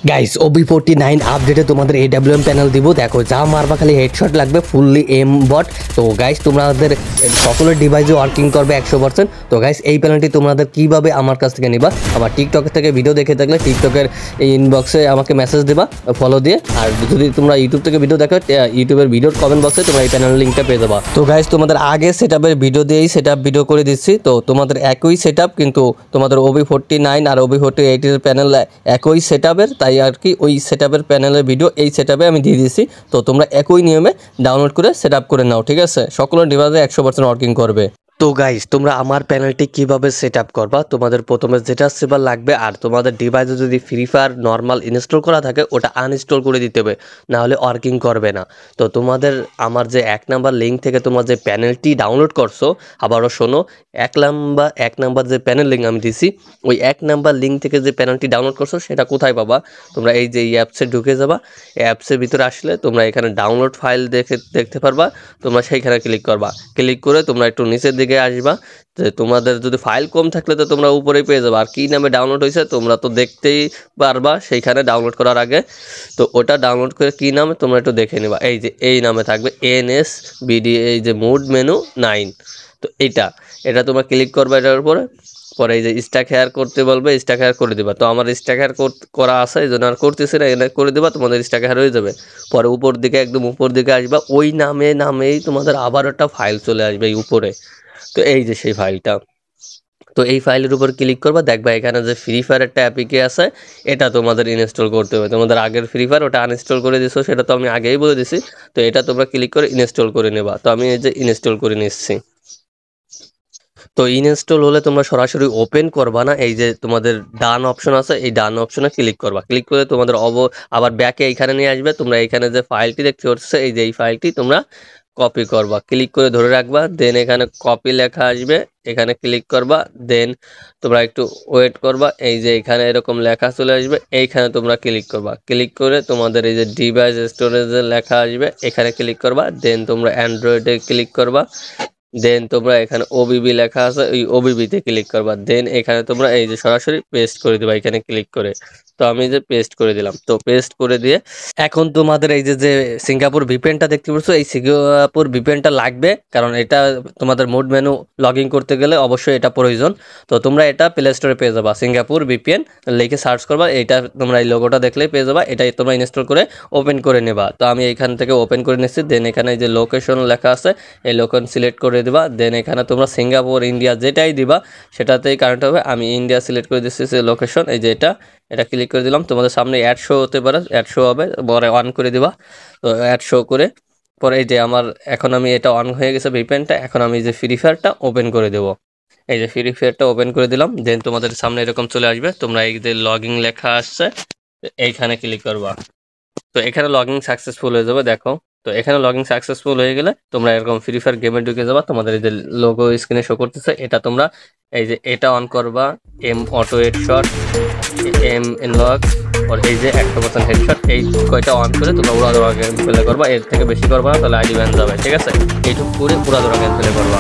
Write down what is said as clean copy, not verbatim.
Guys OB49 আপডেটে তোমাদের AWM panel দিব। দেখো যা মারবা খালি হেডশট লাগবে, ফুললি এম বট। তো গাইস তোমাদের সকলের ডিভাইসে ওয়ার্কিং করবে 100%। তো গাইস এই প্যানেলটি তোমাদের কিভাবে আমার কাছ থেকে নিবা, আবার টিকটক থেকে ভিডিও দেখে থাকলে টিকটকের এই ইনবক্সে আমাকে মেসেজ দেবা ফলো দিয়ে। আর যদি তোমরা ইউটিউব থেকে ভিডিও দেখো, ইউটিউবের ভিডিওর কমেন্ট বক্সে তোমরা এই প্যানেলের লিঙ্কটা পেয়ে যাবা। তো গাইস তোমাদের আগে সেটআপের ভিডিও দিয়েই সেটআপ ভিডিও করে দিচ্ছি। তো তোমাদের একই সেটআপ, কিন্তু তোমাদের OB49 আর OB48 এর প্যানেল একই সেটআপের, তাই আর কি ওই সেটআপের প্যানেলের ভিডিও এই সেটআপে আমি দিয়ে দিয়েছি। তো তোমরা একই নিয়মে ডাউনলোড করে সেটআপ করে নাও, ঠিক আছে? সকলের ডিভাইসে 100% ওয়ার্কিং করবে। তো গাইস তোমরা আমার প্যানেলটি কিভাবে সেটআপ করবা, তোমাদের প্রথমে যেটা সেভার লাগবে, আর তোমাদের ডিভাইসে যদি ফ্রি ফায়ার নর্মাল ইনস্টল করা থাকে ওটা আনইনস্টল করে দিতে হবে, না হলে ওয়ার্কিং করবে না। তো তোমাদের আমার যে 1 নাম্বার লিঙ্ক থেকে তোমার যে প্যানেলটি ডাউনলোড করছো, আবারও শোনো, 1 নাম্বার যে প্যানেল লিঙ্ক আমি দিছি, ওই 1 নাম্বার লিঙ্ক থেকে যে প্যানেলটি ডাউনলোড করছো সেটা কোথায় পাবা? তোমরা এই যে অ্যাপসে ঢুকে যাবা, অ্যাপসের ভিতরে আসলে তোমরা এখানে ডাউনলোড ফাইল দেখতে পারবা। তোমরা সেইখানে ক্লিক করবা, ক্লিক করে তোমরা একটু নিচের দিকে আসবা। যে তোমাদের যদি ফাইল কম থাকলে তো তোমরা উপরেই পেয়ে যাবে, আর কী নামে ডাউনলোড হয়েছে তোমরা তো দেখতেই পারবা সেইখানে ডাউনলোড করার আগে। তো ওটা ডাউনলোড করে কী নামে তোমরা একটু দেখে নিবা, এই যে এই নামে থাকবে NSBD, এই যে মোড মেনু 9। তো এটা তোমরা ক্লিক করবা এটার উপরে। পরে এই যে স্ট্যাক হেয়ার করতে বলবে, স্ট্যাক হেয়ার করে দিবা। তো আমার স্ট্যাক হেয়ার করা আছে, এই জন্য আর করতেছি না, এটা করে দিবা, তোমাদের স্ট্যাক হেয়ার হয়ে যাবে। পরে উপর দিকে একদম উপর দিকে আসবা, ওই নামেই তোমাদের আবার একটা ফাইল চলে আসবে এই উপরে। তো এই যে সেই ফাইলটা, তো এই ফাইলের উপর ক্লিক করবা, দেখবা এখানে যে ফ্রি ফায়ার একটা অ্যাপিকে আছে, এটা তোমাদের ইনস্টল করতে হবে। তোমাদের আগের ফ্রি ফায়ার ওটা আনইনস্টল করে দিছো, সেটা তো আমি আগেই বলে দিছি। তো এটা তোমরা ক্লিক করে ইনস্টল করে নেবা। তো আমি এই যে ইনস্টল করে নিচ্ছি। তো ইনস্টল হলে তোমরা সরাসরি ওপেন করবা না, এই যে তোমাদের ডান অপশন আছে, এই ডান অপশনে ক্লিক করবা। ক্লিক করে তোমাদের আবার ব্যাকে এইখানে নিয়ে আসবে। তোমরা এইখানে যে ফাইলটি দেখতে পাচ্ছ, এই যে এই ফাইলটি তোমরা কপি করবা, ক্লিক করে ধরে রাখবা। দেন এখানে কপি লেখা আসবে, এখানে ক্লিক করবা। দেন তোমরা একটু ওয়েট করবা, এই যে এখানে এরকম লেখা চলে আসবে, এইখানে তোমরা ক্লিক করবা। ক্লিক করে তোমাদের এই যে ডিভাইস স্টোরেজে লেখা আসবে, এখানে ক্লিক করবা। দেন তোমরা অ্যান্ড্রয়েডে ক্লিক করবা। দেন তোমরা এখানে OBB লেখা আছে, ওই OBB-তে ক্লিক করবা। দেন এখানে তোমরা এই যে সরাসরি পেস্ট করে দিবা এখানে ক্লিক করে। তো আমি যে পেস্ট করে দিলাম। তো পেস্ট করে দিয়ে এখন তোমাদের এই যে সিঙ্গাপুর VPN-টা দেখতে পাচ্ছ, এই সিঙ্গাপুর VPN-টা লাগবে, কারণ এটা তোমাদের মোড মেনু লগ ইন করতে গেলে অবশ্যই এটা প্রয়োজন। তো তোমরা এটা প্লে স্টোরে পেয়ে যাবা, সিঙ্গাপুর VPN লিখে সার্চ করবা, এটা তোমরা এই লোগোটা দেখলেই পেয়ে যাবা। এটাই তোমরা ইনস্টল করে ওপেন করে নেবা। তো আমি এইখান থেকে ওপেন করে নিচ্ছি। দেন এখানে এই যে লোকেশন লেখা আছে, এই লোকেশন সিলেক্ট করে দিবা। দেন এখানে তোমরা সিঙ্গাপুর, ইন্ডিয়া যেটাই দিবা সেটাতেই কানেক্ট হবে। আমি ইন্ডিয়া সিলেক্ট করে দিচ্ছি যে লোকেশন, এই যে এটা ক্লিক করে দিলাম। তোমাদের সামনে অ্যাড শো হতে পারে, অ্যাড শো হবে, পরে অন করে দিবা। তো অ্যাড শো করে পরে এই যে আমার এখন আমি এটা অন হয়ে গেছে VPN-টা। এখন আমি যে ফ্রি ফায়ারটা ওপেন করে দেবো, এই যে ফ্রি ফায়ারটা ওপেন করে দিলাম। দেন তোমাদের সামনে এরকম চলে আসবে, তোমরা এই যে লগইন লেখা আসছে এইখানে ক্লিক করবা। তো এখানে লগইন সাকসেসফুল হয়ে যাবে, দেখো। তো এখানে লগইন সাকসেসফুল হয়ে গেলে তোমরা এরকম ফ্রি ফায়ার গেমে ঢুকে যাবা। তোমাদের এই যে লোগো স্ক্রিনে শো করতেছে, এটা তোমরা এই যে এটা অন করবা, M অটো হেডশট, M এনলক, আর এই যে 100% হেডশট, এই কয়টা অন করে তোমরা উড়াধরা গেম প্লে করবা। এর থেকে বেশি করবা না, তাহলে আইডি ব্যান যাবে, ঠিক আছে? এইটুকু করে উড়াধরা গেম প্লে করবা।